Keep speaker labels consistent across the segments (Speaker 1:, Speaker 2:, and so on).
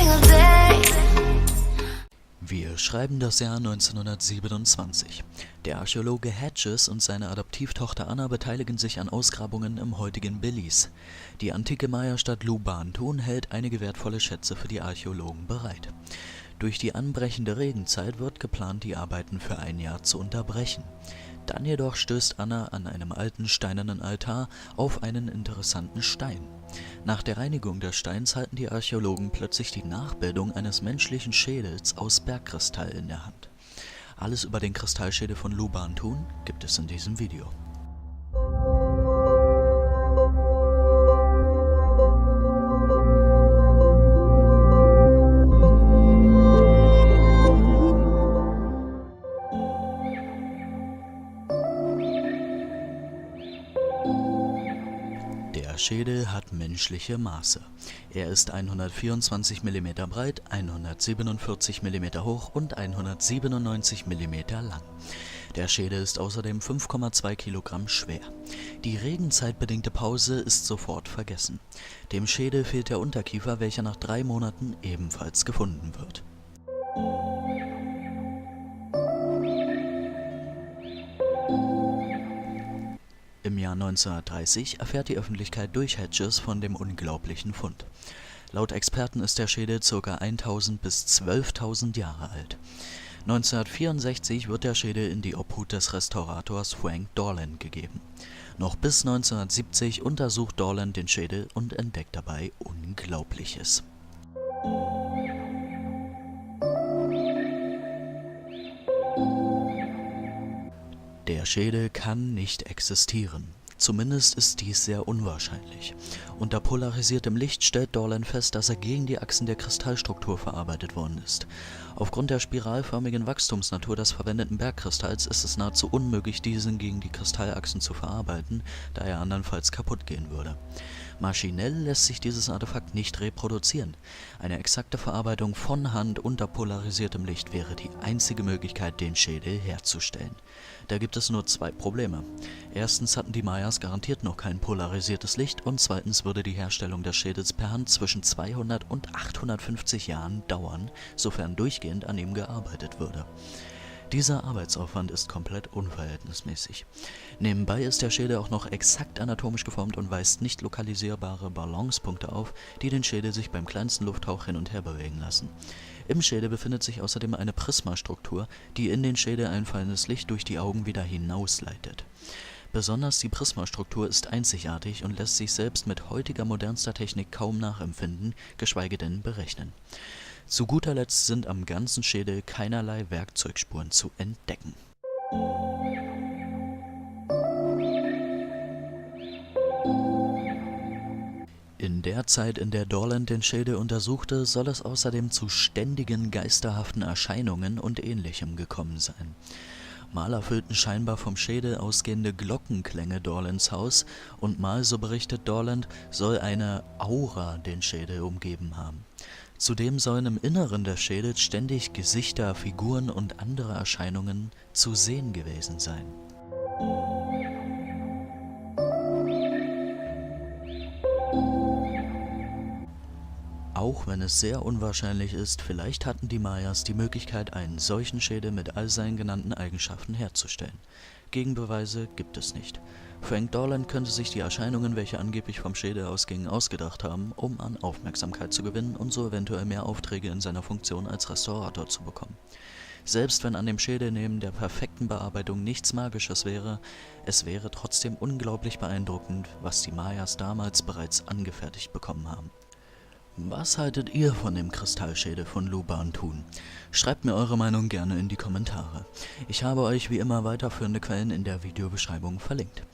Speaker 1: single day.
Speaker 2: Wir schreiben das Jahr 1927. Der Archäologe Hedges und seine Adoptivtochter Anna beteiligen sich an Ausgrabungen im heutigen Belize. Die antike Maya-Stadt Lubantun hält einige wertvolle Schätze für die Archäologen bereit. Durch die anbrechende Regenzeit wird geplant, die Arbeiten für ein Jahr zu unterbrechen. Dann jedoch stößt Anna an einem alten steinernen Altar auf einen interessanten Stein. Nach der Reinigung des Steins halten die Archäologen plötzlich die Nachbildung eines menschlichen Schädels aus Bergkristall in der Hand. Alles über den Kristallschädel von Lubantun gibt es in diesem Video. Der Schädel hat menschliche Maße. Er ist 124 mm breit, 147 mm hoch und 197 mm lang. Der Schädel ist außerdem 5,2 Kilogramm schwer. Die regenzeitbedingte Pause ist sofort vergessen. Dem Schädel fehlt der Unterkiefer, welcher nach 3 Monaten ebenfalls gefunden wird. Im Jahr 1930 erfährt die Öffentlichkeit durch Hedges von dem unglaublichen Fund. Laut Experten ist der Schädel ca. 1000 bis 12.000 Jahre alt. 1964 wird der Schädel in die Obhut des Restaurators Frank Dorland gegeben. Noch bis 1970 untersucht Dorland den Schädel und entdeckt dabei Unglaubliches. Der Schädel kann nicht existieren. Zumindest ist dies sehr unwahrscheinlich. Unter polarisiertem Licht stellt Dorland fest, dass er gegen die Achsen der Kristallstruktur verarbeitet worden ist. Aufgrund der spiralförmigen Wachstumsnatur des verwendeten Bergkristalls ist es nahezu unmöglich, diesen gegen die Kristallachsen zu verarbeiten, da er andernfalls kaputt gehen würde. Maschinell lässt sich dieses Artefakt nicht reproduzieren. Eine exakte Verarbeitung von Hand unter polarisiertem Licht wäre die einzige Möglichkeit, den Schädel herzustellen. Da gibt es nur 2 Probleme. Erstens hatten die Mayas garantiert noch kein polarisiertes Licht und zweitens würde die Herstellung des Schädels per Hand zwischen 200 und 850 Jahren dauern, sofern durchgehend an ihm gearbeitet würde. Dieser Arbeitsaufwand ist komplett unverhältnismäßig. Nebenbei ist der Schädel auch noch exakt anatomisch geformt und weist nicht lokalisierbare Balancepunkte auf, die den Schädel sich beim kleinsten Lufthauch hin und her bewegen lassen. Im Schädel befindet sich außerdem eine Prismastruktur, die in den Schädel einfallendes Licht durch die Augen wieder hinausleitet. Besonders die Prismastruktur ist einzigartig und lässt sich selbst mit heutiger modernster Technik kaum nachempfinden, geschweige denn berechnen. Zu guter Letzt sind am ganzen Schädel keinerlei Werkzeugspuren zu entdecken. In der Zeit, in der Dorland den Schädel untersuchte, soll es außerdem zu ständigen geisterhaften Erscheinungen und Ähnlichem gekommen sein. Mal erfüllten scheinbar vom Schädel ausgehende Glockenklänge Dorlands Haus und mal, so berichtet Dorland, soll eine Aura den Schädel umgeben haben. Zudem sollen im Inneren des Schädels ständig Gesichter, Figuren und andere Erscheinungen zu sehen gewesen sein. Auch wenn es sehr unwahrscheinlich ist, vielleicht hatten die Mayas die Möglichkeit, einen solchen Schädel mit all seinen genannten Eigenschaften herzustellen. Gegenbeweise gibt es nicht. Frank Dorland könnte sich die Erscheinungen, welche angeblich vom Schädel ausgingen, ausgedacht haben, um an Aufmerksamkeit zu gewinnen und so eventuell mehr Aufträge in seiner Funktion als Restaurator zu bekommen. Selbst wenn an dem Schädel neben der perfekten Bearbeitung nichts Magisches wäre, es wäre trotzdem unglaublich beeindruckend, was die Mayas damals bereits angefertigt bekommen haben. Was haltet ihr von dem Kristallschädel von Lubantun? Schreibt mir eure Meinung gerne in die Kommentare. Ich habe euch wie immer weiterführende Quellen in der Videobeschreibung verlinkt.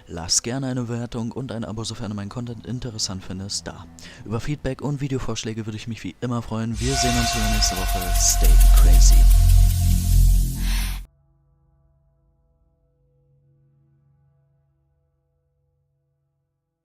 Speaker 2: Lasst gerne eine Bewertung und ein Abo, sofern du meinen Content interessant findest, da. Über Feedback und Videovorschläge würde ich mich wie immer freuen. Wir sehen uns wieder nächste Woche. Stay crazy!